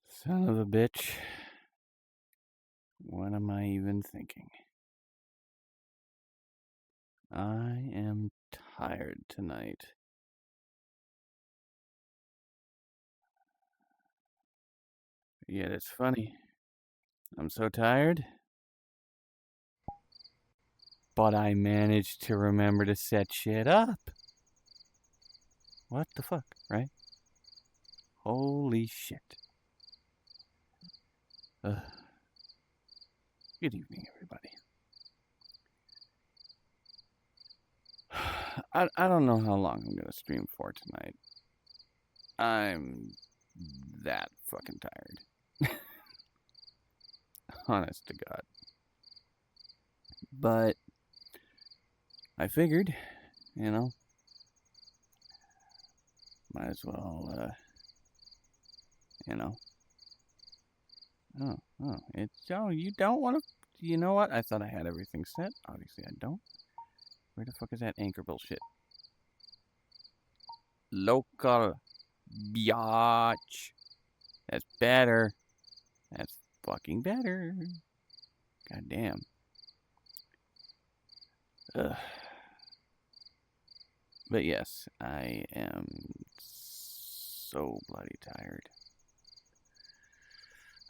Son of a bitch. What am I even thinking? I am tired tonight. Yet it's funny. I'm so tired. But I managed to remember to set shit up. What the fuck, right? Holy shit. Ugh. Good evening, everybody. I don't know how long I'm going to stream for tonight. I'm that fucking tired. Honest to God. But I figured, you know, might as well, you know. You don't want to, you know what? I thought I had everything set. Obviously I don't. Where the fuck is that anchor bullshit? Local biatch. That's better. That's fucking better. God damn. Ugh. But yes, I am so bloody tired.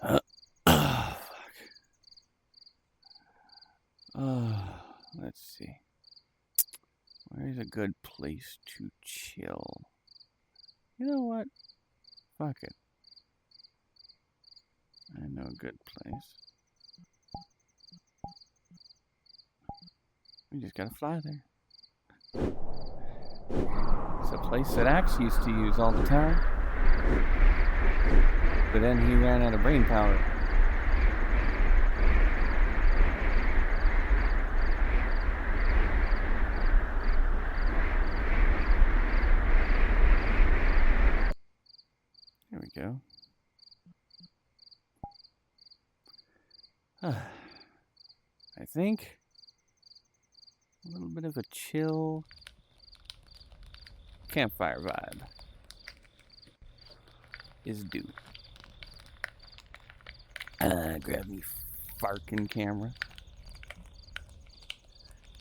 Fuck. Let's see. Where's a good place to chill? You know what? Fuck it. I know a good place. We just gotta fly there. It's a place that Axe used to use all the time. But then he ran out of brain power. There we go. I think a little bit of a chill campfire vibe is due. Grab me farkin' camera.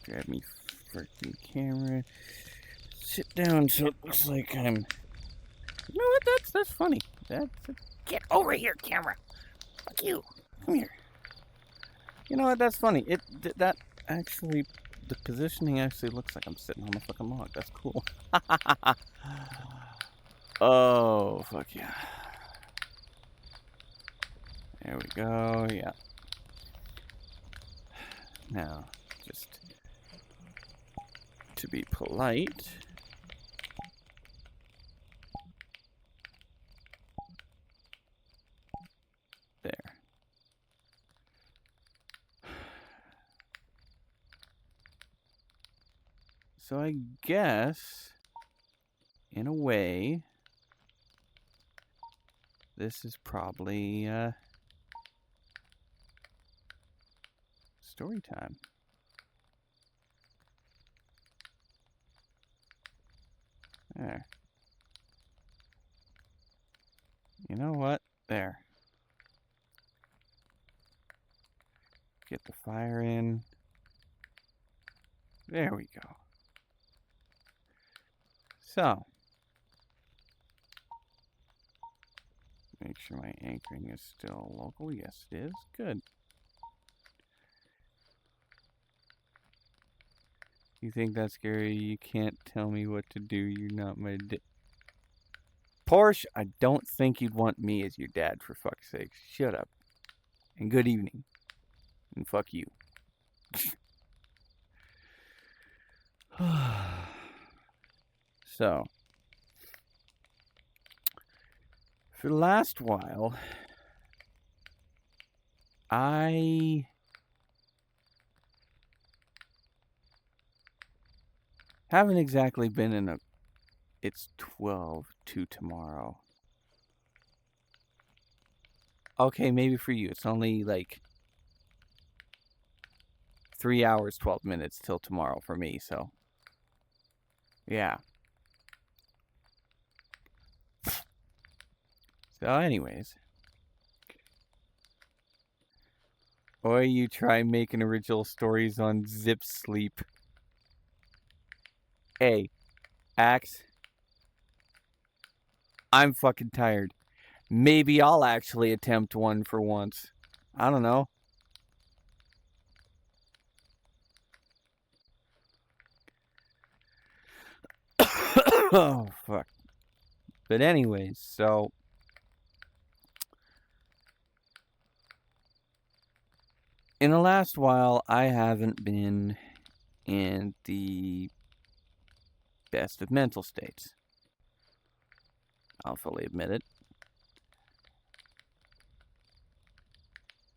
Grab me farkin' camera. Sit down so it looks like I'm... You know what? That's funny. Get over here, camera. Fuck you. Come here. You know what? That's funny. That actually... The positioning actually looks like I'm sitting on the fucking log. That's cool. Oh, fuck yeah. There we go, yeah. Now, just to be polite. There. So I guess, in a way, this is probably story time. There. You know what? There. Get the fire in. There we go. So, make sure my anchoring is still local. Yes, it is. Good. You think that's scary? You can't tell me what to do. You're not my Porsche, I don't think you'd want me as your dad, for fuck's sake. Shut up. And good evening. And fuck you. So, for the last while, I haven't exactly been in a... It's 12 to tomorrow. Okay, maybe for you. It's only like 3 hours, 12 minutes till tomorrow for me, so... Yeah. So anyways. Or you try making original stories on Zip Sleep. Hey, Axe. I'm fucking tired. Maybe I'll actually attempt one for once. I don't know. Oh, fuck. But anyways, so... in the last while, I haven't been in the best of mental states. I'll fully admit it.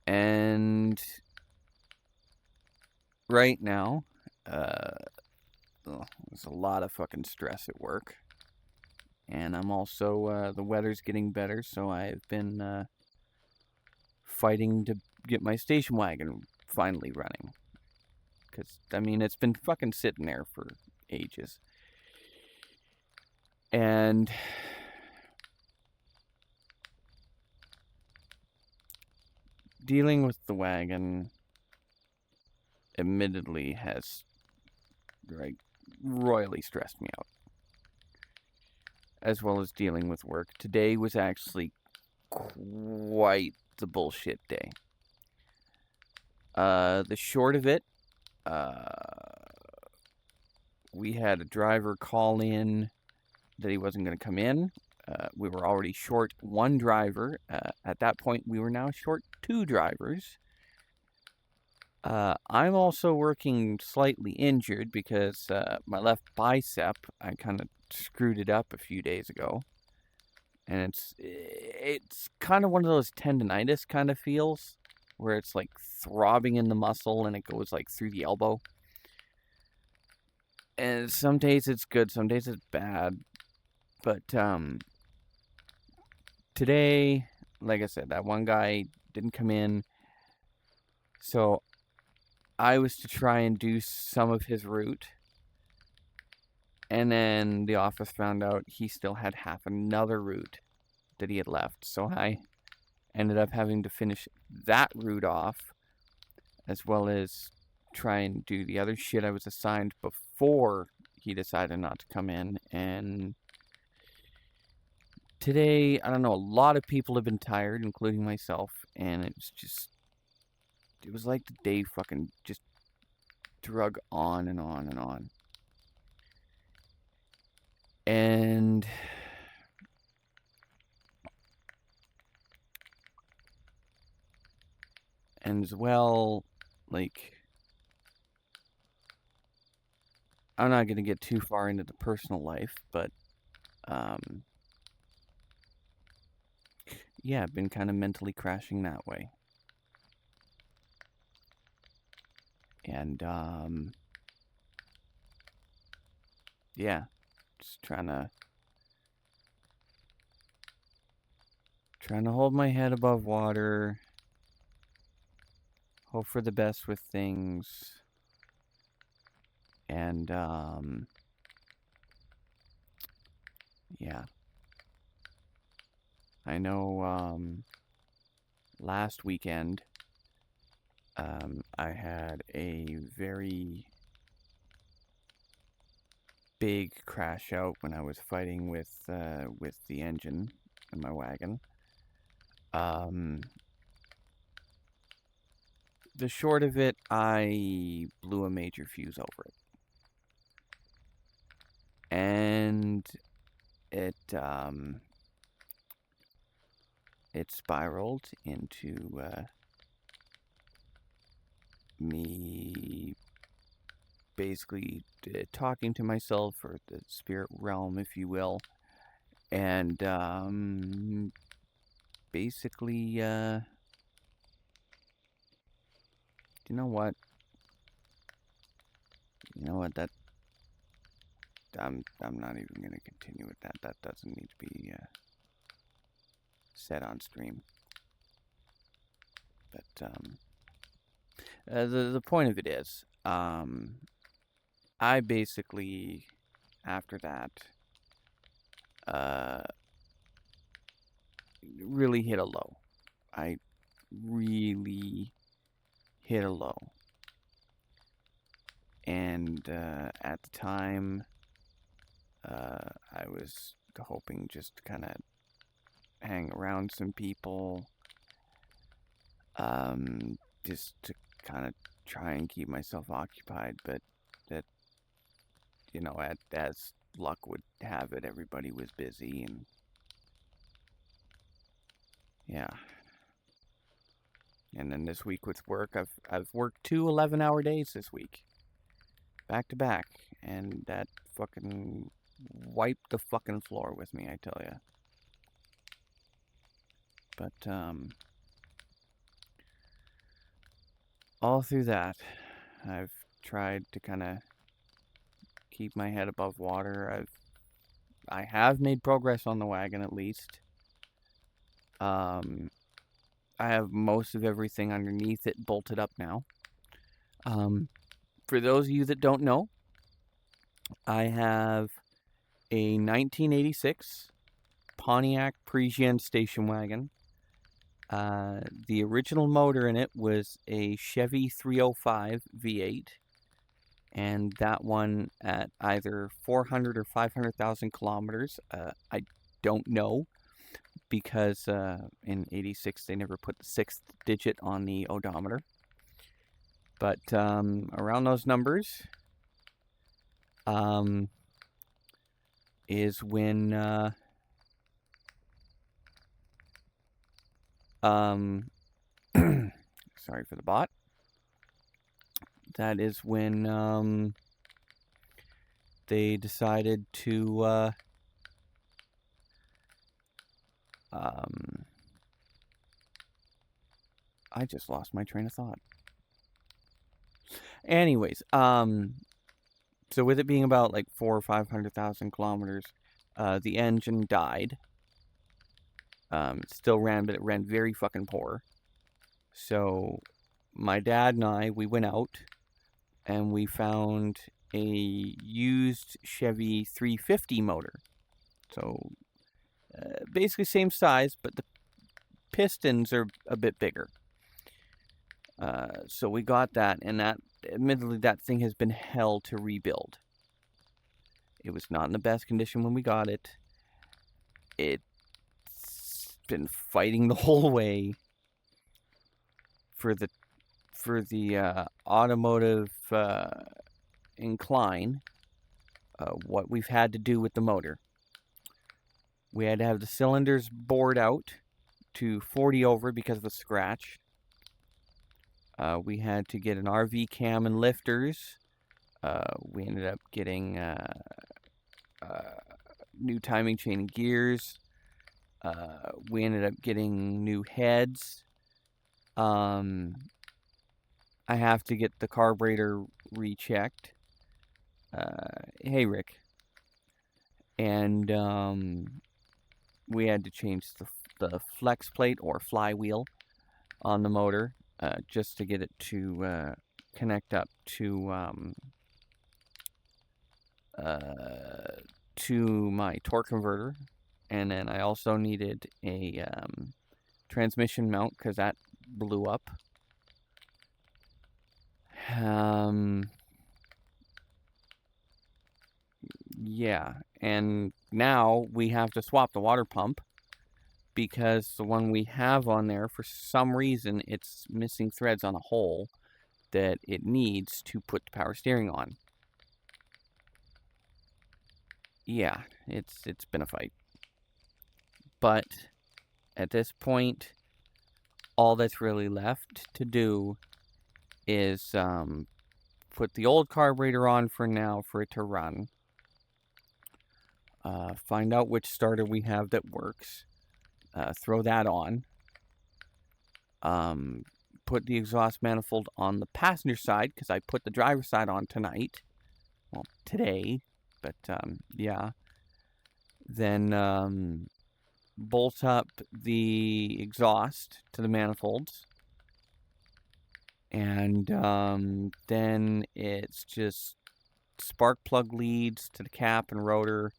And right now, there's a lot of fucking stress at work. And I'm also, the weather's getting better, so I've been fighting to get my station wagon finally running. Because, I mean, it's been fucking sitting there for ages. And dealing with the wagon admittedly has, like, royally stressed me out. As well as dealing with work. Today was actually quite the bullshit day. The short of it, we had a driver call in that he wasn't going to come in. We were already short one driver. At that point, we were now short two drivers. I'm also working slightly injured because my left bicep, I kind of screwed it up a few days ago. And it's kind of one of those tendonitis kind of feels, where it's like throbbing in the muscle and it goes like through the elbow. And some days it's good, some days it's bad. But today, like I said, that one guy didn't come in. So I was to try and do some of his route. And then the office found out he still had half another route that he had left. So I ended up having to finish that route off, as well as try and do the other shit I was assigned before he decided not to come in. And today, I don't know, a lot of people have been tired, including myself, and it was like the day fucking just drug on and on and on. And as well, like, I'm not going to get too far into the personal life, but, yeah, I've been kind of mentally crashing that way. And, yeah, just trying to hold my head above water, hope for the best with things, and, yeah. I know, last weekend, I had a very big crash out when I was fighting with the engine in my wagon. The short of it, I blew a major fuse over it. And it spiraled into me basically talking to myself, or the spirit realm, if you will, and basically, you know what? That I'm not even gonna continue with that. That doesn't need to be said on stream. But the point of it is, I basically, after that, really hit a low. I really hit a low. And at the time, I was hoping just to kind of hang around some people, just to kind of try and keep myself occupied, but that, you know, as luck would have it, everybody was busy, and yeah. And then this week with work, I've worked 2 11-hour days this week, back to back, and that fucking wiped the fucking floor with me, I tell ya. But all through that, I've tried to kind of keep my head above water. I have made progress on the wagon, at least. I have most of everything underneath it bolted up now. For those of you that don't know, I have a 1986 Pontiac Parisienne station wagon. The original motor in it was a Chevy 305 V8, and that one at either 400 or 500,000 kilometers. I don't know, because in 86 they never put the 6th digit on the odometer. But around those numbers is when sorry for the bot. That is when they decided to I just lost my train of thought. Anyways, so with it being about like 400 or 500,000 kilometers, the engine died. It still ran, but it ran very fucking poor. So my dad and I, we went out and we found a used Chevy 350 motor. So basically same size, but the pistons are a bit bigger. So we got that, and that, admittedly, that thing has been hell to rebuild. It was not in the best condition when we got it. It's been fighting the whole way for the automotive incline. What we've had to do with the motor. We had to have the cylinders bored out to 40 over because of the scratch. We had to get an RV cam and lifters. We ended up getting new timing chain and gears. We ended up getting new heads. I have to get the carburetor rechecked. Hey, Rick. And we had to change the flex plate or flywheel on the motor. Just to get it to connect up to my torque converter. And then I also needed a transmission mount because that blew up. Yeah, and now we have to swap the water pump, because the one we have on there, for some reason, it's missing threads on a hole that it needs to put the power steering on. Yeah, it's been a fight. But at this point, all that's really left to do is put the old carburetor on for now for it to run. Find out which starter we have that works. Throw that on. Put the exhaust manifold on the passenger side, because I put the driver's side on tonight. Well, today, but yeah. Then bolt up the exhaust to the manifolds. And then it's just spark plug leads to the cap and rotor.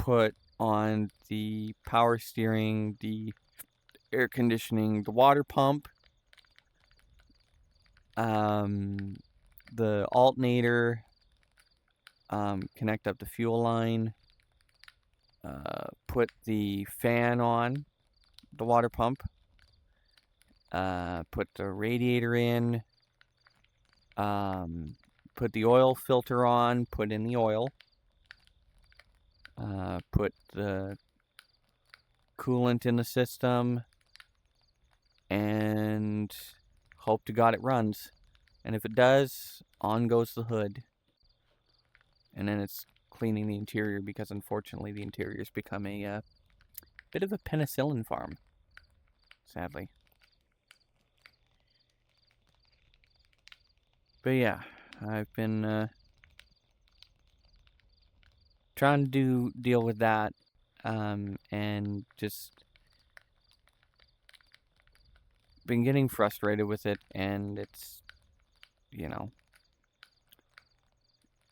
put on the power steering, the air conditioning, the water pump, the alternator, connect up the fuel line, put the fan on the water pump, put the radiator in, put the oil filter on, put in the oil, put the coolant in the system, and hope to God it runs. And if it does, on goes the hood. And then it's cleaning the interior, because unfortunately the interior's become a bit of a penicillin farm, sadly. But yeah, I've been trying to deal with that, and just been getting frustrated with it, and it's, you know,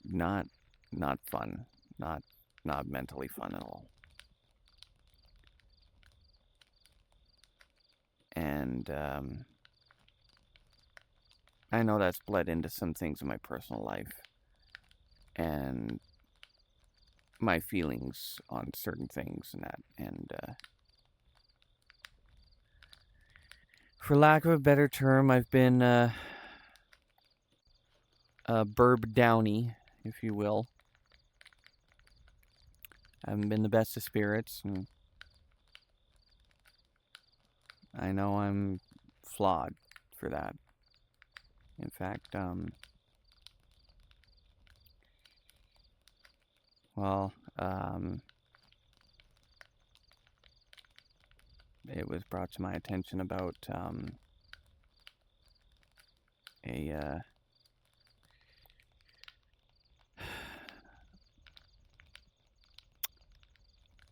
not fun, not mentally fun at all. And I know that's bled into some things in my personal life and my feelings on certain things and that. And for lack of a better term, I've been Burb Downy, if you will. I haven't been the best of spirits, and I know I'm flawed for that. In fact, it was brought to my attention about a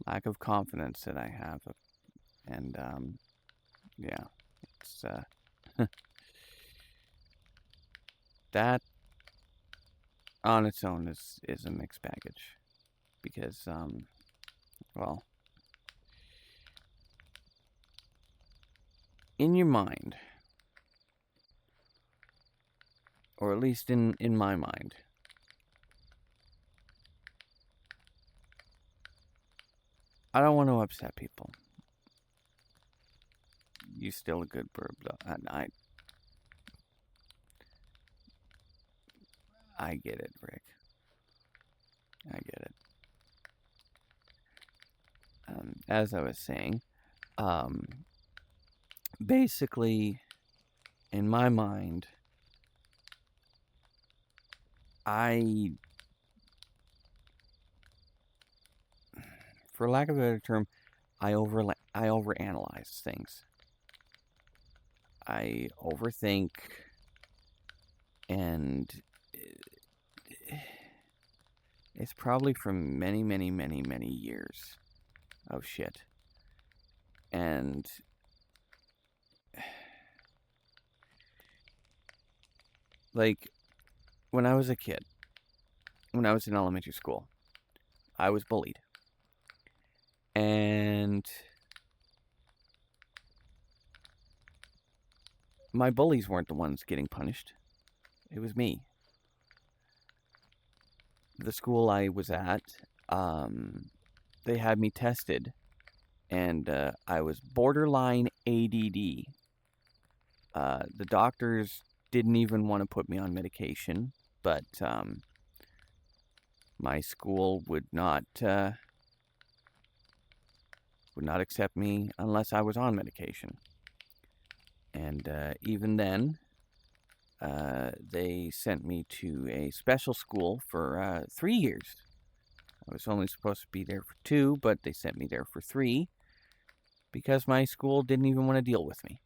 lack of confidence that I have, and yeah, it's that on its own is a mixed baggage, because well, in your mind, or at least in my mind, I don't want to upset people. You're still a good burb, though. I get it, Rick. I get it. As I was saying, basically, in my mind, for lack of a better term, I overanalyze things. I overthink, and it's probably from many, many, many, many years of shit. And like, when I was a kid, when I was in elementary school, I was bullied. And my bullies weren't the ones getting punished. It was me. The school I was at, they had me tested, and I was borderline ADD. The doctors didn't even want to put me on medication, but my school would not accept me unless I was on medication. And even then, they sent me to a special school for 3 years. I was only supposed to be there for 2, but they sent me there for 3 because my school didn't even want to deal with me.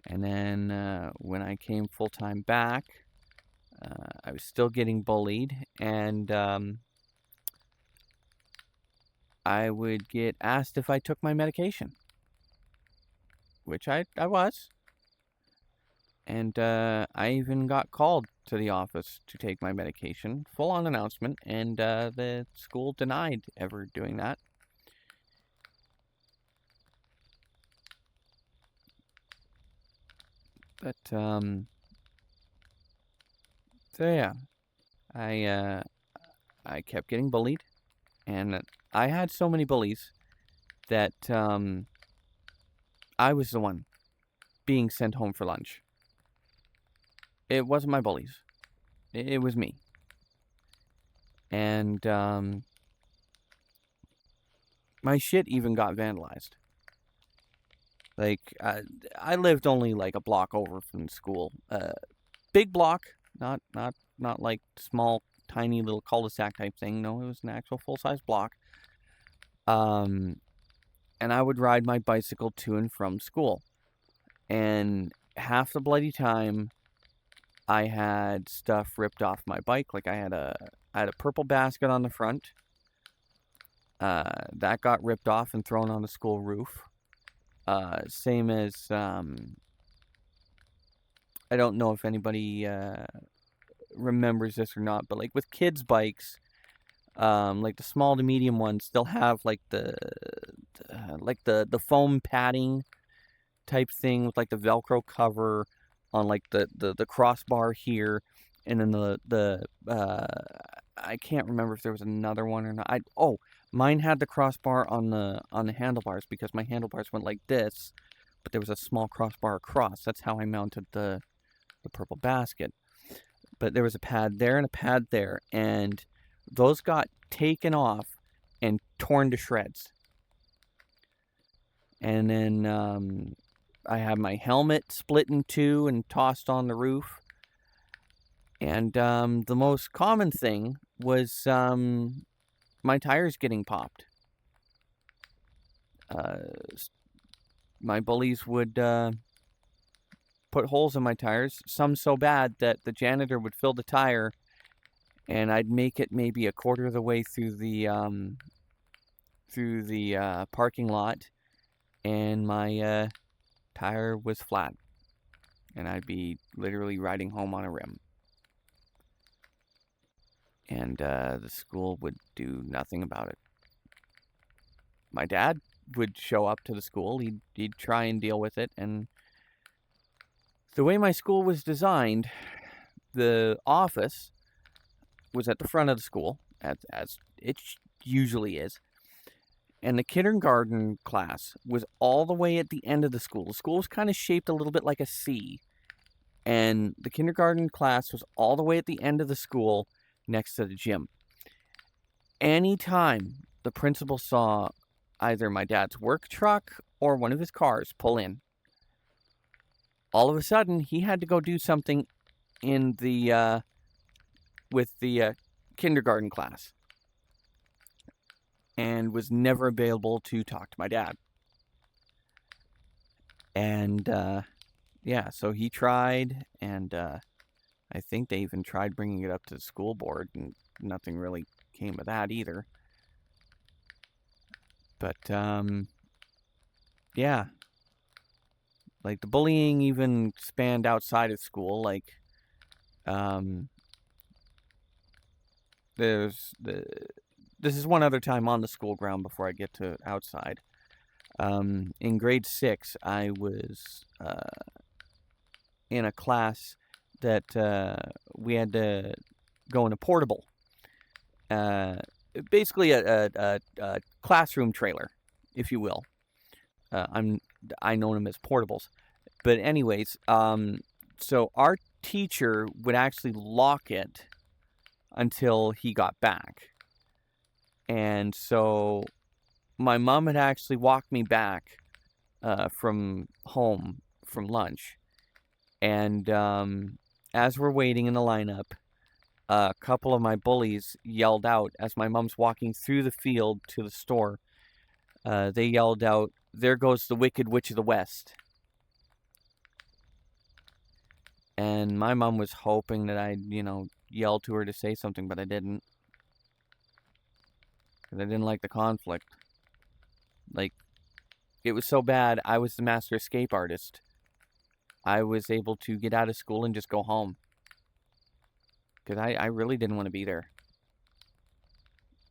And then when I came full-time back, I was still getting bullied, and I would get asked if I took my medication, which I was. And I even got called to the office to take my medication. Full-on announcement, and the school denied ever doing that. But, so yeah, I kept getting bullied, and I had so many bullies that I was the one being sent home for lunch. It wasn't my bullies. It was me. And my shit even got vandalized. Like, I lived only like a block over from school. Big block, not like small, tiny little cul-de-sac type thing. No, it was an actual full-size block. And I would ride my bicycle to and from school. And half the bloody time, I had stuff ripped off my bike. Like I had a purple basket on the front. That got ripped off and thrown on the school roof. Same as I don't know if anybody remembers this or not, but like with kids' bikes, like the small to medium ones, they'll have like the foam padding type thing with like the Velcro cover on like the crossbar here, and then the I can't remember if there was another one or not. Mine had the crossbar on the handlebars because my handlebars went like this, but there was a small crossbar across. That's how I mounted the purple basket. But there was a pad there and a pad there, and those got taken off and torn to shreds. And then I had my helmet split in two and tossed on the roof. And the most common thing was my tires getting popped. My bullies would put holes in my tires, some so bad that the janitor would fill the tire, and I'd make it maybe a quarter of the way through the parking lot, and my tire was flat, and I'd be literally riding home on a rim. And the school would do nothing about it. My dad would show up to the school. He'd try and deal with it, and the way my school was designed, the office was at the front of the school, as it usually is, and the kindergarten class was all the way at the end of the school. The school was kind of shaped a little bit like a C, and the kindergarten class was all the way at the end of the school next to the gym. Anytime the principal saw either my dad's work truck or one of his cars pull in, all of a sudden he had to go do something in the with the kindergarten class, and was never available to talk to my dad. And yeah, so he tried, and I think they even tried bringing it up to the school board, and nothing really came of that either. But yeah, like the bullying even spanned outside of school. Like this is one other time on the school ground before I get to outside. In grade 6, I was in a class that we had to go in a portable. Basically a classroom trailer, if you will. I know them as portables. But anyways, so our teacher would actually lock it until he got back. And so my mom had actually walked me back from home from lunch. And as we're waiting in the lineup, a couple of my bullies yelled out as my mom's walking through the field to the store. They yelled out, "There goes the Wicked Witch of the West." And my mom was hoping that I'd, yell to her to say something, but I didn't. Because I didn't like the conflict. Like, it was so bad, I was the master escape artist. I was able to get out of school and just go home. Because I really didn't want to be there.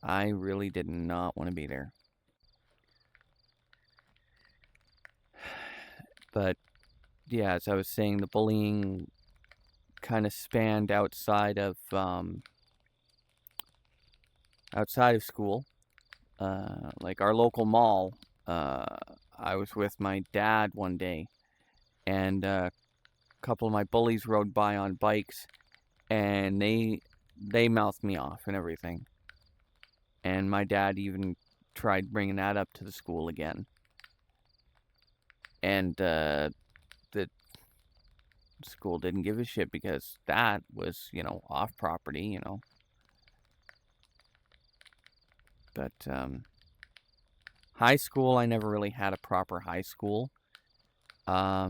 I really did not want to be there. But, yeah, as I was saying, the bullying kind of spanned outside of school. Like our local mall, I was with my dad one day, and a couple of my bullies rode by on bikes, and they mouthed me off and everything. And my dad even tried bringing that up to the school again. And the school didn't give a shit because that was, off property, But high school, I never really had a proper high school. I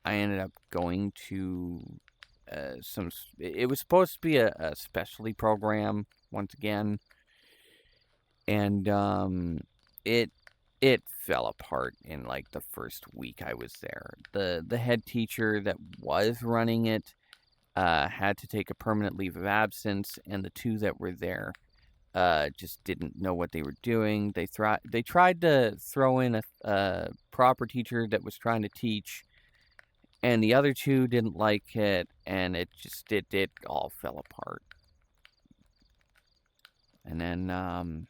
ended up going to it was supposed to be a specialty program once again, and it fell apart in like the first week I was there. The head teacher that was running it had to take a permanent leave of absence, and the two that were there just didn't know what they were doing. They tried to throw in a proper teacher that was trying to teach, and the other two didn't like it, and it all fell apart. And then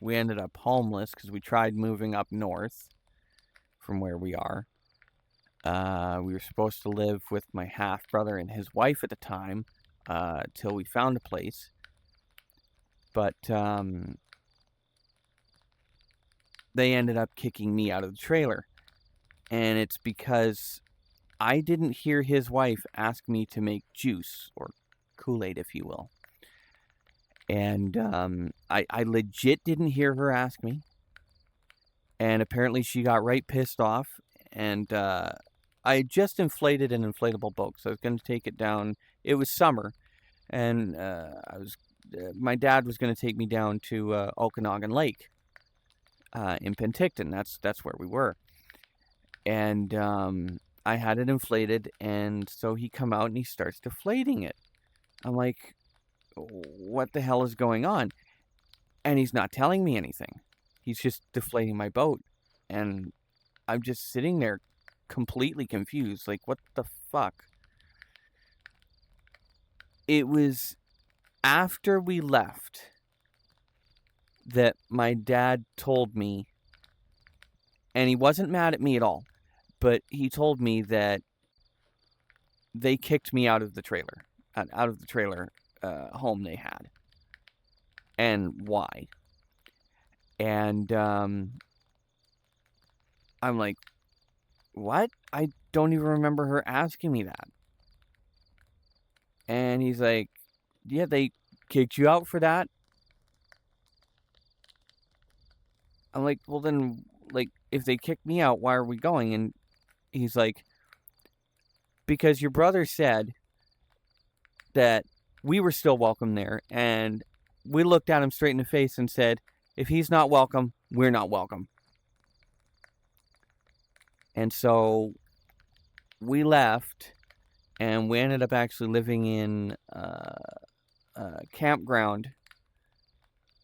we ended up homeless because we tried moving up north from where we are. We were supposed to live with my half brother and his wife at the time, till we found a place. But they ended up kicking me out of the trailer. And it's because I didn't hear his wife ask me to make juice, or Kool-Aid, if you will. And I legit didn't hear her ask me. And apparently she got right pissed off. And I had just inflated an inflatable boat, so I was going to take it down. It was summer, and my dad was going to take me down to Okanagan Lake in Penticton. That's where we were. And I had it inflated, and so he come out and he starts deflating it. I'm like, what the hell is going on? And he's not telling me anything. He's just deflating my boat. And I'm just sitting there completely confused. Like, what the fuck? It was after we left that my dad told me, and he wasn't mad at me at all, but he told me that they kicked me out of the trailer home they had, and why. And I'm like, what? I don't even remember her asking me that. And he's like, yeah, they kicked you out for that. I'm like, well then, like, if they kicked me out, why are we going? And he's like, because your brother said that we were still welcome there, and we looked at him straight in the face and said, if he's not welcome, we're not welcome. And so we left, and we ended up actually living in a campground,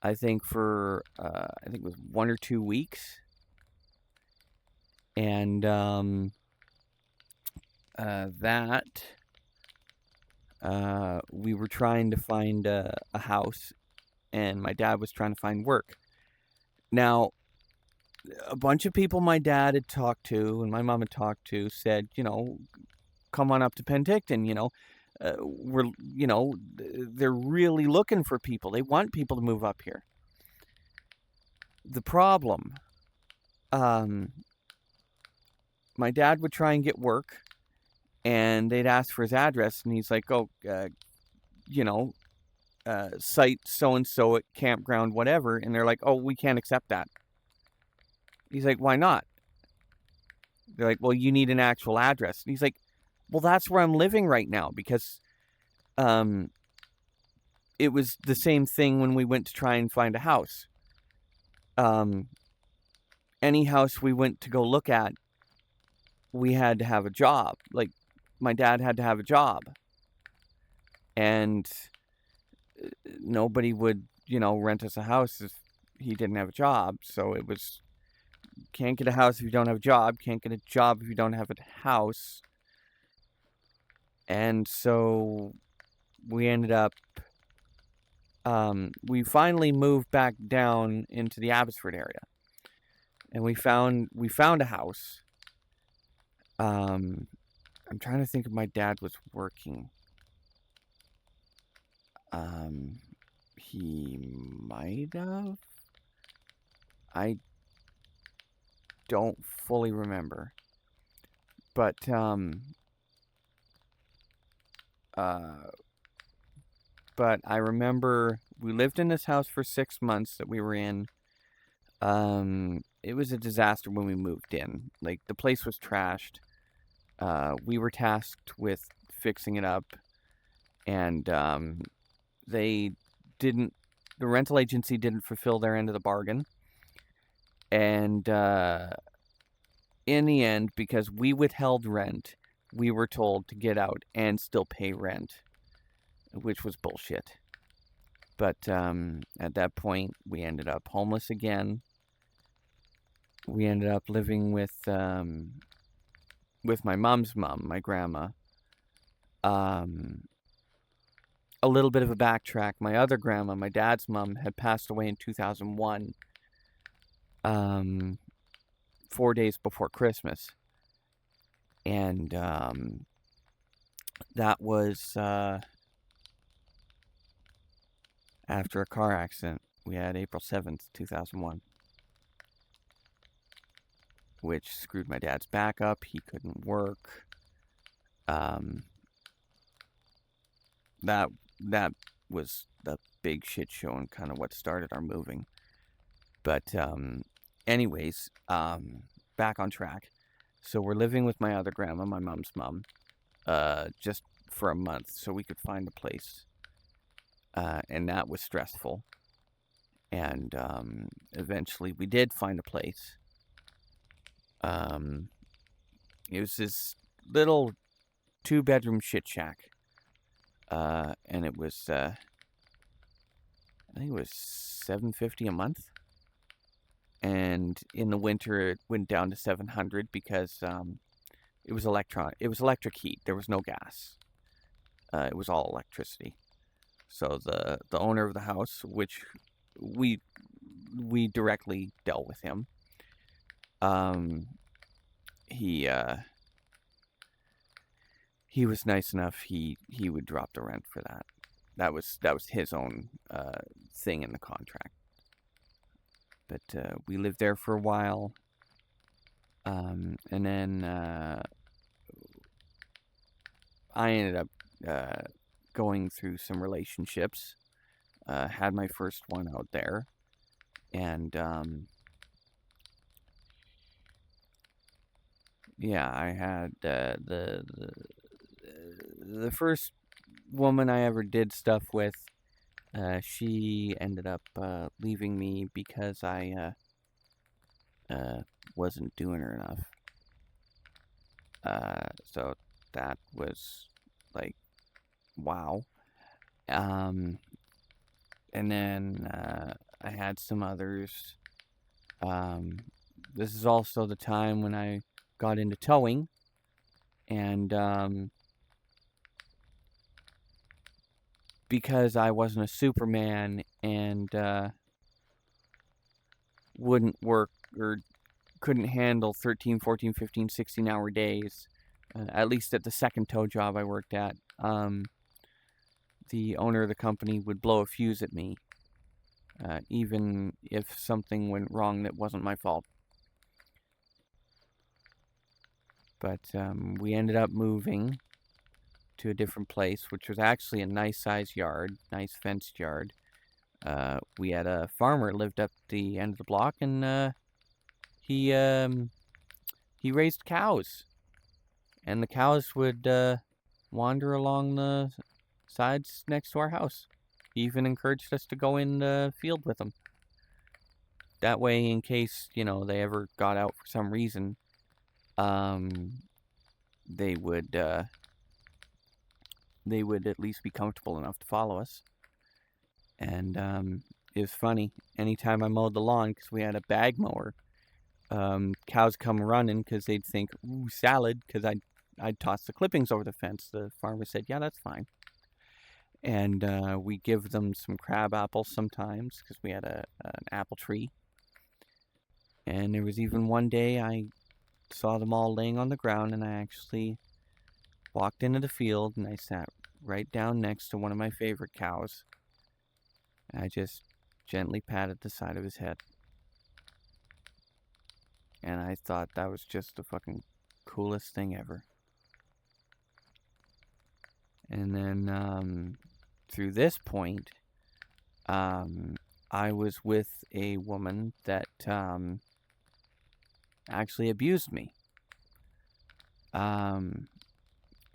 I think for, it was 1 or 2 weeks. And we were trying to find a house, and my dad was trying to find work. Now, a bunch of people my dad had talked to and my mom had talked to said, come on up to Penticton, they're really looking for people. They want people to move up here. The problem, my dad would try and get work, and they'd ask for his address, and he's like, site so-and-so at campground, whatever. And they're like, oh, we can't accept that. He's like, why not? They're like, well, you need an actual address. And he's like, well, that's where I'm living right now, because it was the same thing when we went to try and find a house. any house we went to go look at, we had to have a job. Like, my dad had to have a job. And nobody would, rent us a house if he didn't have a job. So it was, can't get a house if you don't have a job, can't get a job if you don't have a house. And so we ended up, we finally moved back down into the Abbotsford area. And we found a house. I'm trying to think if my dad was working. He might have. I don't fully remember. But I remember we lived in this house for 6 months that we were in. It was a disaster when we moved in. Like, the place was trashed. We were tasked with fixing it up, and the rental agency didn't fulfill their end of the bargain. And in the end, because we withheld rent, we were told to get out and still pay rent, which was bullshit. But at that point, we ended up homeless again. We ended up living with my mom's mom, my grandma. A little bit of a backtrack. My other grandma, my dad's mom, had passed away in 2001, 4 days before Christmas. And that was after a car accident. We had April 7th, 2001. Which screwed my dad's back up. He couldn't work. That was the big shit show and kind of what started our moving. But anyways, back on track. So we're living with my other grandma, my mom's mom, just for a month so we could find a place. And that was stressful. And eventually we did find a place. It was this little 2-bedroom shit shack. And it was, I think it was $750 a month. And in the winter, it went down to $700 because it was electric heat. There was no gas. It was all electricity. So the owner of the house, which we directly dealt with him, he was nice enough. He would drop the rent for that. That was his own thing in the contract. But we lived there for a while, and then I ended up going through some relationships. Had my first one out there, and yeah, I had the first woman I ever did stuff with. She ended up leaving me because I wasn't doing her enough. So that was like, wow. And then I had some others. This is also the time when I got into towing, and because I wasn't a Superman and wouldn't work or couldn't handle 13, 14, 15, 16-hour days, at least at the second tow job I worked at, the owner of the company would blow a fuse at me, even if something went wrong that wasn't my fault. But we ended up moving to a different place, which was actually a nice size yard, nice fenced yard. We had a farmer lived up the end of the block, and he raised cows, and the cows would wander along the sides next to our house. He even encouraged us to go in the field with them. that way, in case, you know, they ever got out for some reason, they would at least be comfortable enough to follow us. And it was funny. Anytime I mowed the lawn, because we had a bag mower, cows come running because they'd think, ooh, salad, because I'd toss the clippings over the fence. The farmer said, yeah, that's fine. And we give them some crab apples sometimes because we had an apple tree. And there was even one day I saw them all laying on the ground, and I actually walked into the field and I sat right down next to one of my favorite cows. And I just gently patted the side of his head. And I thought that was just the fucking coolest thing ever. And then through this point, I was with a woman that actually abused me.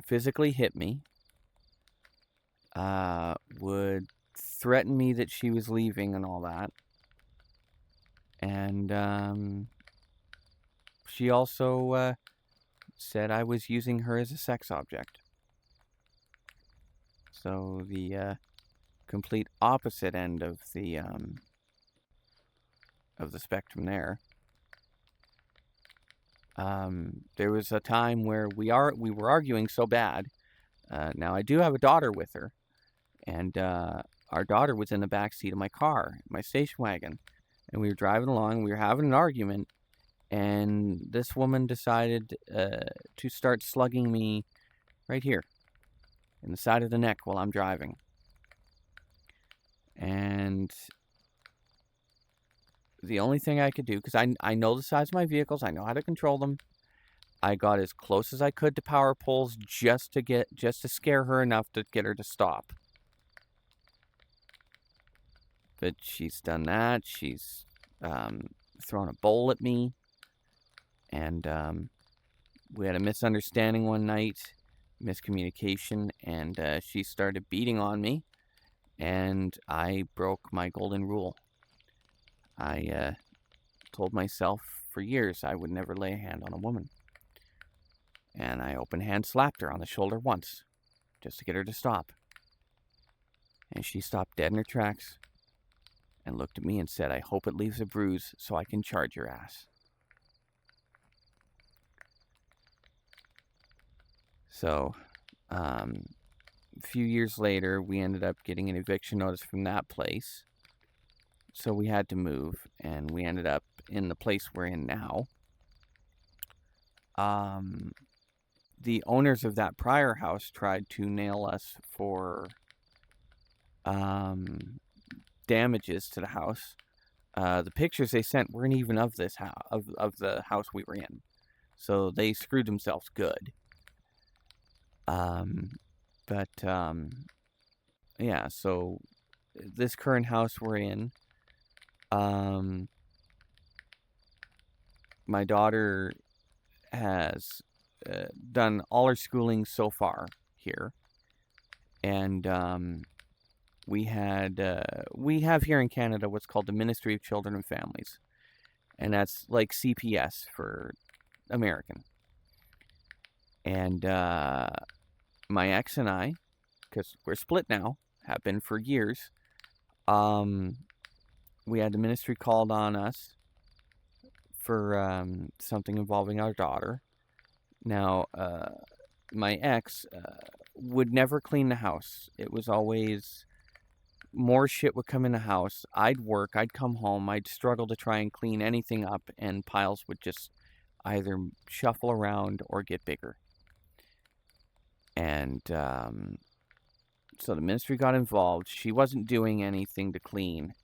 Physically hit me. Would threaten me that she was leaving and all that. And she also said I was using her as a sex object. So the complete opposite end of the spectrum there. There was a time where we were arguing so bad. Now I do have a daughter with her, and our daughter was in the back seat of my car, my station wagon, and we were driving along. We were having an argument, and this woman decided to start slugging me right here in the side of the neck while I'm driving. And the only thing I could do, because I know the size of my vehicles, I know how to control them, I got as close as I could to power poles just to scare her enough to get her to stop. But she's done that. She's thrown a bowl at me, and we had a misunderstanding one night, miscommunication, and she started beating on me, and I broke my golden rule. I told myself for years I would never lay a hand on a woman. And I open hand slapped her on the shoulder once, just to get her to stop. And she stopped dead in her tracks and looked at me and said, I hope it leaves a bruise so I can charge your ass. So, a few years later, we ended up getting an eviction notice from that place. So we had to move, and we ended up in the place we're in now. The owners of that prior house tried to nail us for damages to the house. The pictures they sent weren't even of this house, of the house we were in. So they screwed themselves good. Yeah, so this current house we're in, my daughter has done all her schooling so far here. And we have here in Canada what's called the Ministry of Children and Families. And that's like CPS for American. And my ex and I, because we're split now, have been for years, we had the ministry called on us for something involving our daughter. Now, my ex would never clean the house. It was always more shit would come in the house. I'd work, I'd come home, I'd struggle to try and clean anything up, and piles would just either shuffle around or get bigger. And so the ministry got involved. She wasn't doing anything to clean.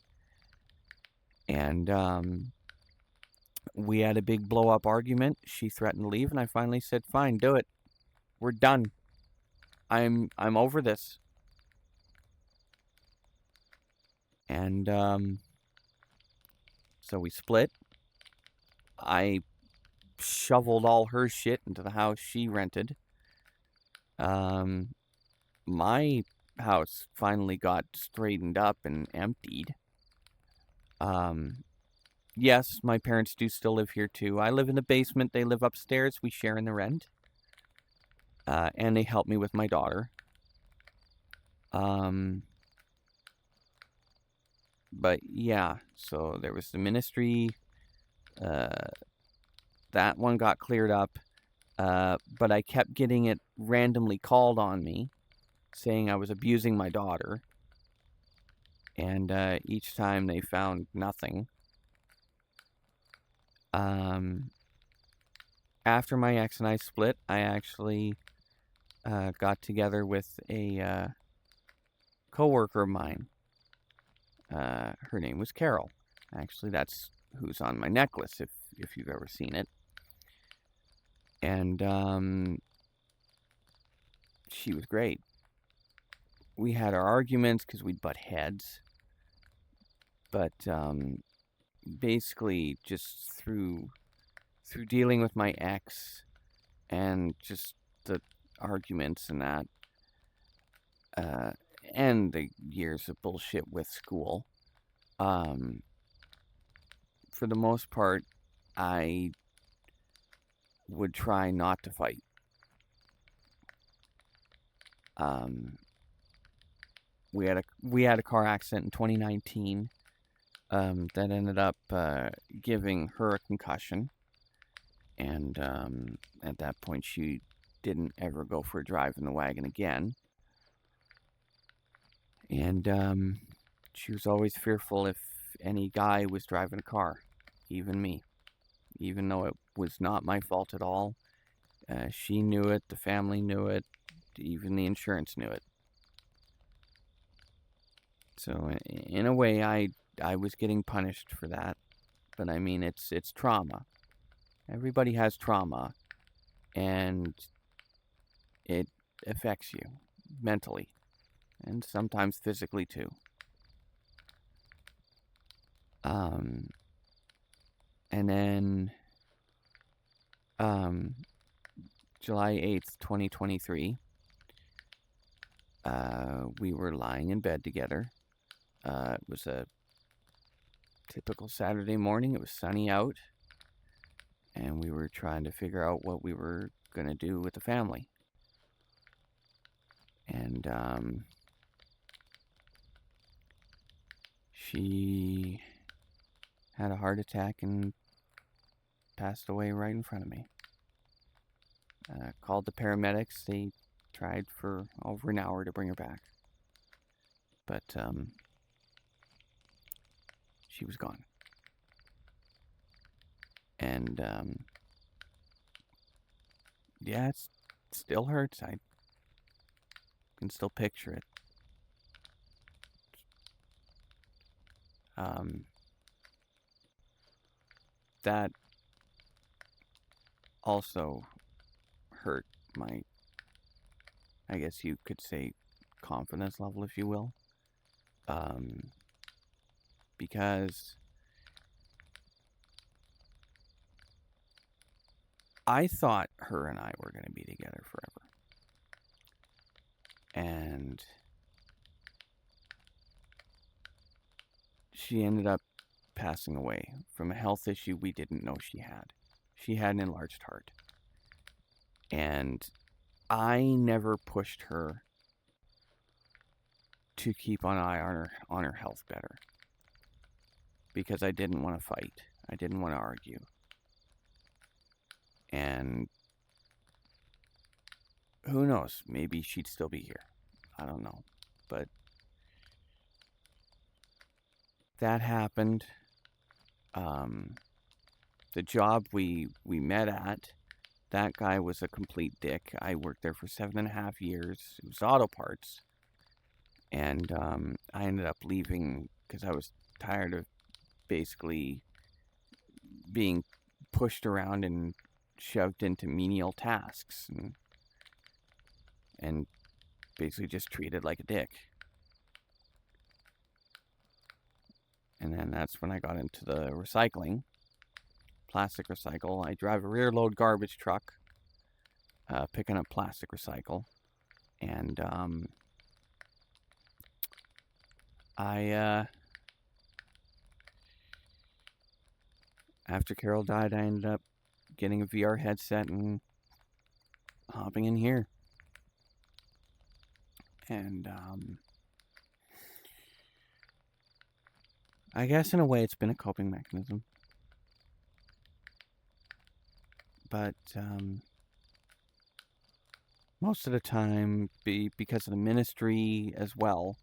And we had a big blow-up argument. She threatened to leave, and I finally said, fine, do it. We're done. I'm over this. And so we split. I shoveled all her shit into the house she rented. My house finally got straightened up and emptied. Yes, my parents do still live here too. I live in the basement. They live upstairs. We share in the rent. And they help me with my daughter. But yeah, so there was the ministry. That one got cleared up. But I kept getting it randomly called on me, saying I was abusing my daughter. And each time they found nothing. After my ex and I split, I actually got together with a coworker of mine. Her name was Carol. Actually, that's who's on my necklace, if you've ever seen it. And she was great. We had our arguments because we'd butt heads. But basically, just through dealing with my ex and just the arguments and that, and the years of bullshit with school, for the most part, I would try not to fight. We had a car accident in 2019 that ended up giving her a concussion, and at that point she didn't ever go for a drive in the wagon again. And she was always fearful if any guy was driving a car, even me, even though it was not my fault at all. She knew it, the family knew it, even the insurance knew it. So in a way, I was getting punished for that. But I mean, it's trauma. Everybody has trauma, and it affects you mentally, and sometimes physically too. And then July 8th, 2023, we were lying in bed together. It was a typical Saturday morning. It was sunny out, and we were trying to figure out what we were going to do with the family. And she had a heart attack and passed away right in front of me. Called the paramedics. They tried for over an hour to bring her back. But she was gone. And yeah, it still hurts. I can still picture it. That also hurt my, I guess you could say, confidence level, if you will. Because I thought her and I were going to be together forever. And she ended up passing away from a health issue we didn't know she had. She had an enlarged heart. And I never pushed her to keep an eye on her health better. Because I didn't want to fight. I didn't want to argue. And who knows? Maybe she'd still be here. I don't know. But that happened. The job we met at, that guy was a complete dick. I worked there for 7.5 years. It was auto parts. And I ended up leaving because I was tired of basically being pushed around and shoved into menial tasks and basically just treated like a dick. And then that's when I got into the recycling, plastic recycle. I drive a rear load garbage truck, picking up plastic recycle. And after Carol died, I ended up getting a VR headset and hopping in here. And, I guess in a way it's been a coping mechanism. But, most of the time, because of the ministry as well,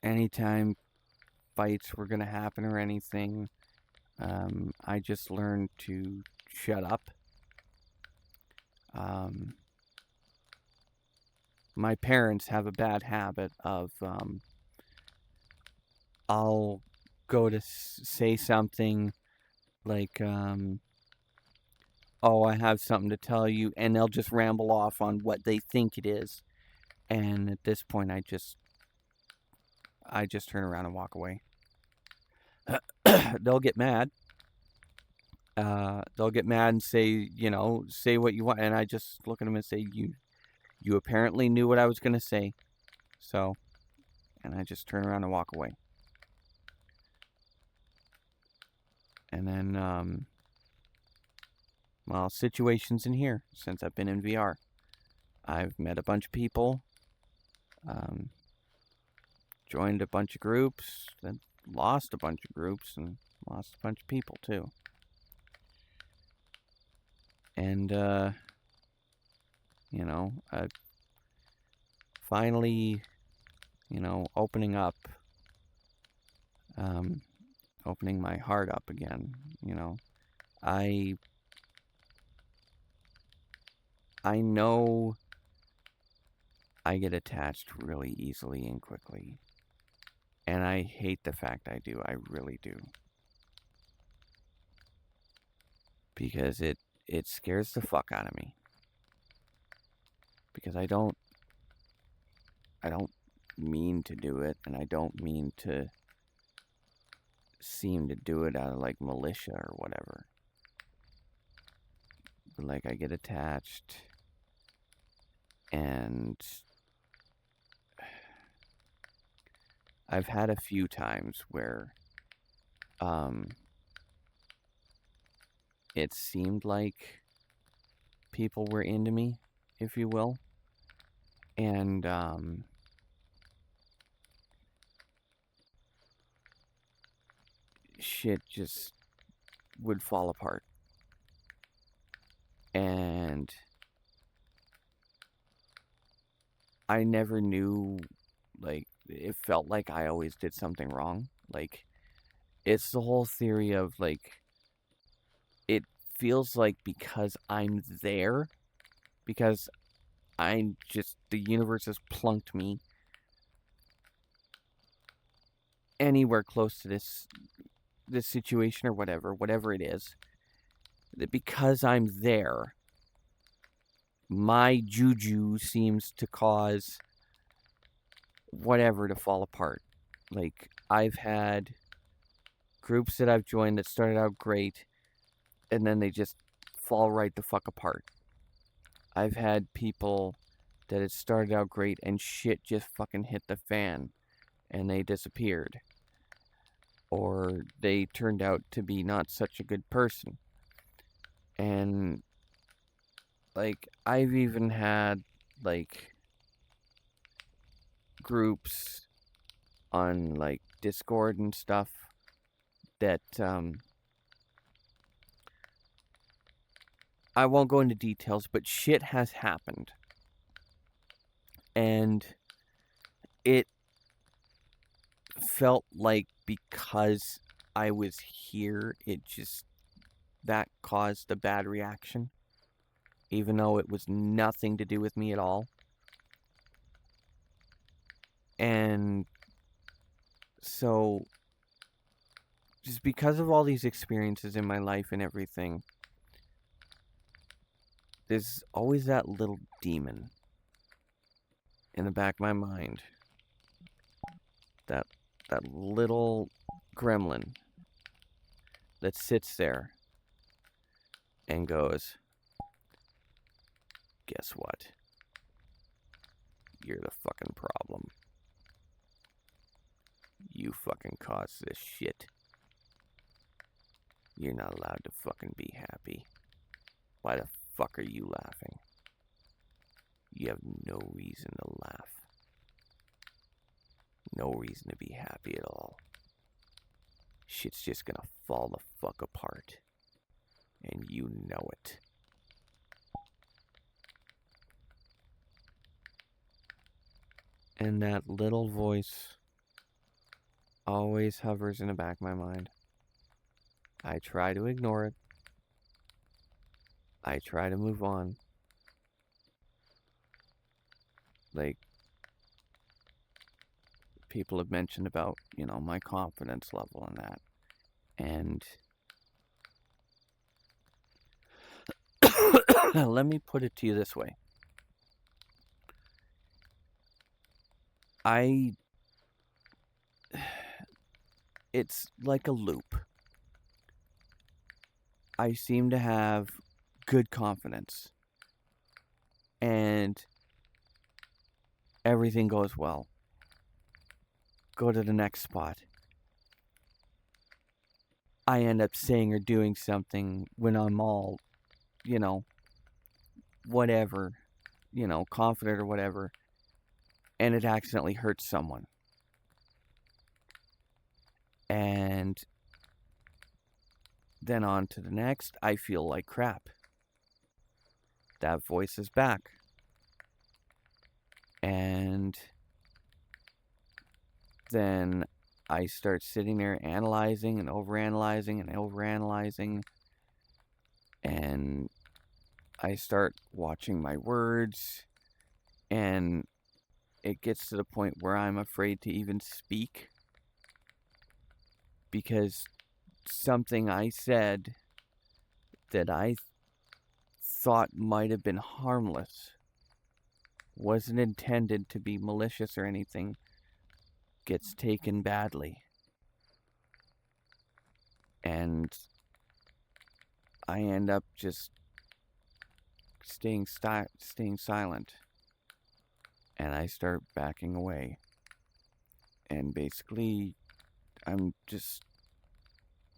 anytime fights were going to happen or anything, I just learned to shut up. My parents have a bad habit of, I'll go to say something like, oh, I have something to tell you, and they'll just ramble off on what they think it is. And at this point, I just turn around and walk away. They'll get mad. They'll get mad and say, say what you want. And I just look at them and say, you apparently knew what I was going to say. So, and I just turn around and walk away. And then, well, situations in here since I've been in VR. I've met a bunch of people, joined a bunch of groups, then lost a bunch of groups, and lost a bunch of people too. And, finally, opening up, opening my heart up again, I know I get attached really easily and quickly. And I hate the fact I do. I really do. Because it scares the fuck out of me. Because I don't mean to do it, and I don't mean to seem to do it out of like militia or whatever. But like I get attached, and I've had a few times where it seemed like people were into me, if you will. And shit just would fall apart. And I never knew, like, it felt like I always did something wrong. Like, it's the whole theory of, like, it feels like because I'm there, because the universe has plunked me anywhere close to this situation or whatever it is, that because I'm there, my juju seems to cause whatever to fall apart. Like, I've had groups that I've joined that started out great, and then they just fall right the fuck apart. I've had people that had started out great and shit just fucking hit the fan and they disappeared. Or they turned out to be not such a good person. And, like, I've even had, like, groups on, like, Discord and stuff that, I won't go into details, but shit has happened. And it felt like because I was here, that caused a bad reaction. Even though it was nothing to do with me at all. And so, just because of all these experiences in my life and everything, there's always that little demon in the back of my mind. That little gremlin that sits there and goes, guess what? You're the fucking problem. You fucking caused this shit. You're not allowed to fucking be happy. Why the fuck are you laughing? You have no reason to laugh. No reason to be happy at all. Shit's just gonna fall the fuck apart. And you know it. And that little voice always hovers in the back of my mind. I try to ignore it. I try to move on. Like, people have mentioned about, my confidence level and that. And let me put it to you this way. It's like a loop. I seem to have good confidence. And everything goes well. Go to the next spot. I end up saying or doing something when I'm all, whatever, confident or whatever, and it accidentally hurts someone. And then on to the next, I feel like crap. That voice is back. And then I start sitting there analyzing and overanalyzing and overanalyzing. And I start watching my words. And it gets to the point where I'm afraid to even speak. Because something I said that I thought might have been harmless, wasn't intended to be malicious or anything, gets taken badly. And I end up just staying silent. And I start backing away. And basically, I'm just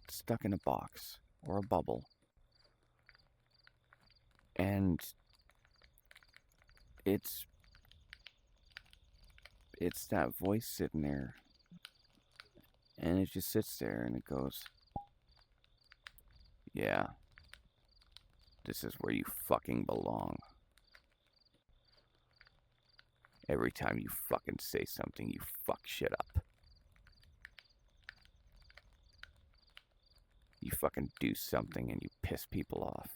stuck in a box or a bubble. And it's that voice sitting there. And it just sits there and it goes, yeah, this is where you fucking belong. Every time you fucking say something, you fuck shit up. You fucking do something and you piss people off.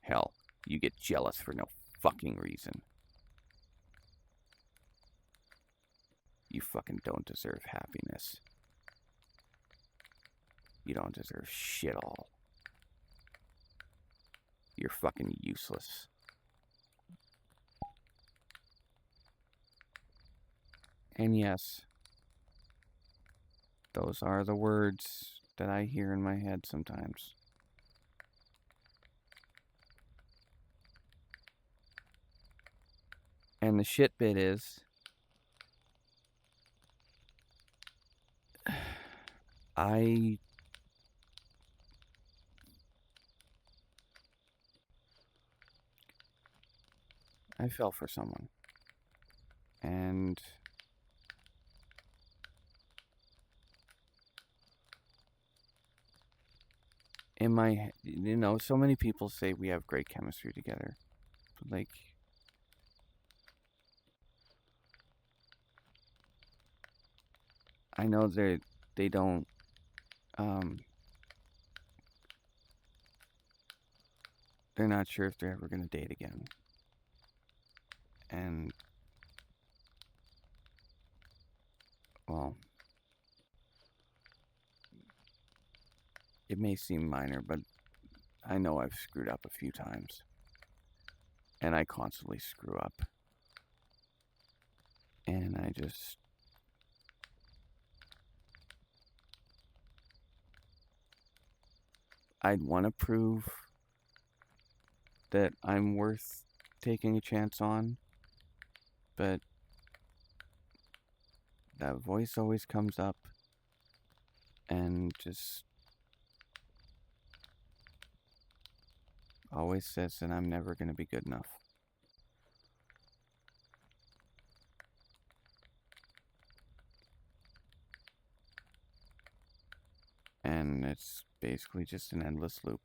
Hell, you get jealous for no fucking reason. You fucking don't deserve happiness. You don't deserve shit all. You're fucking useless. And yes, those are the words that I hear in my head sometimes. And the shit bit is, I fell for someone. And in my head, so many people say we have great chemistry together. But like, I know they don't, they're not sure if they're ever going to date again. And, well, it may seem minor, but I know I've screwed up a few times. And I constantly screw up. And I'd want to prove that I'm worth taking a chance on, but that voice always comes up and just always says that I'm never going to be good enough. And it's basically just an endless loop.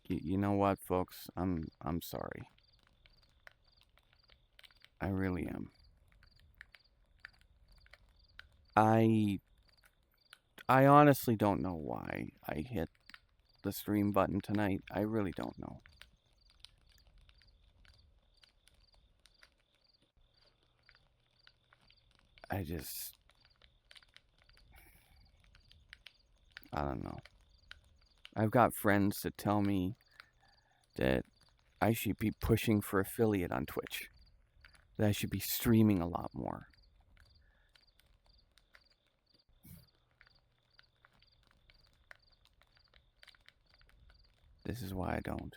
You know what, folks? I'm sorry. I really am. I honestly don't know why I hit the stream button tonight. I really don't know. I don't know. I've got friends that tell me that I should be pushing for affiliate on Twitch. That I should be streaming a lot more. This is why I don't.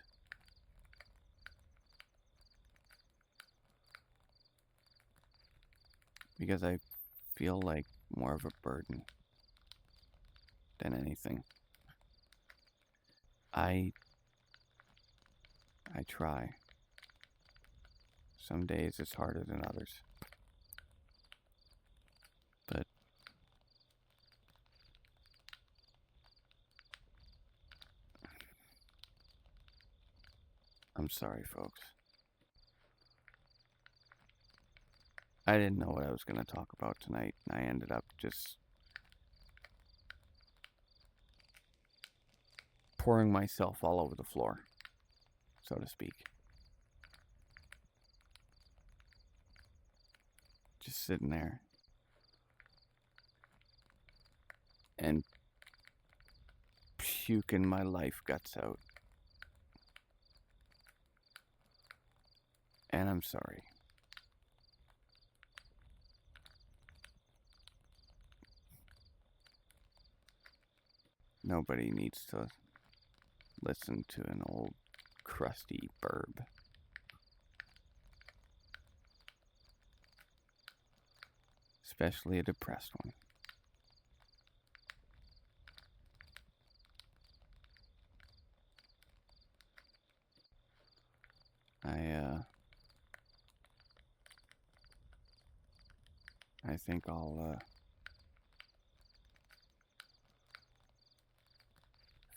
Because I feel like more of a burden than anything. I try. Some days it's harder than others. But I'm sorry, folks. I didn't know what I was going to talk about tonight, and I ended up just pouring myself all over the floor, so to speak. Just sitting there and puking my life guts out. And I'm sorry. Nobody needs to listen to an old crusty burb. Especially a depressed one. I think I'll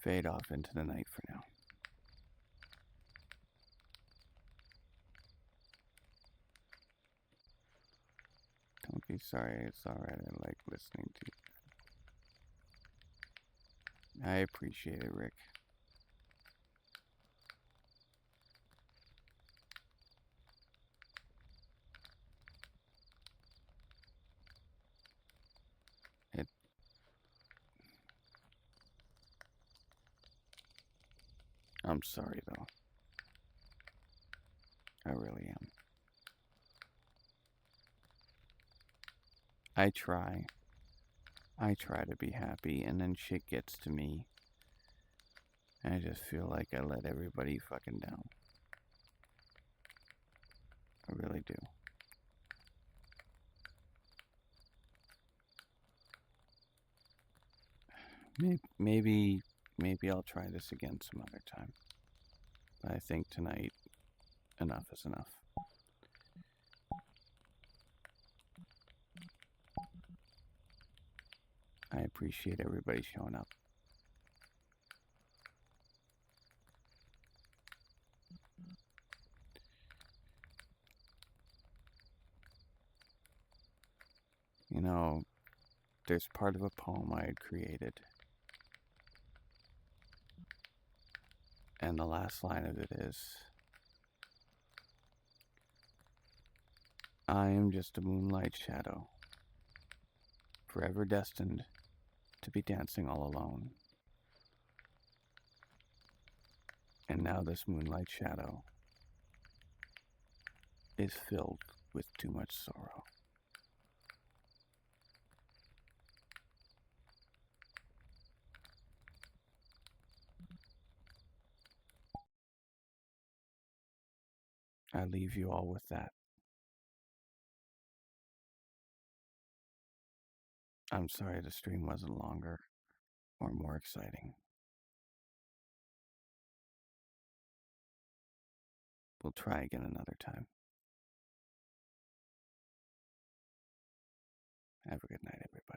fade off into the night for now. Don't be sorry, it's alright, I like listening to you. I appreciate it, Rick. I'm sorry, though. I really am. I try to be happy, and then shit gets to me. And I just feel like I let everybody fucking down. I really do. Maybe I'll try this again some other time. But I think tonight, enough is enough. I appreciate everybody showing up. You know, there's part of a poem I had created. And the last line of it is, I am just a moonlight shadow, forever destined to be dancing all alone. And now this moonlight shadow is filled with too much sorrow. I leave you all with that. I'm sorry the stream wasn't longer or more exciting. We'll try again another time. Have a good night, everybody.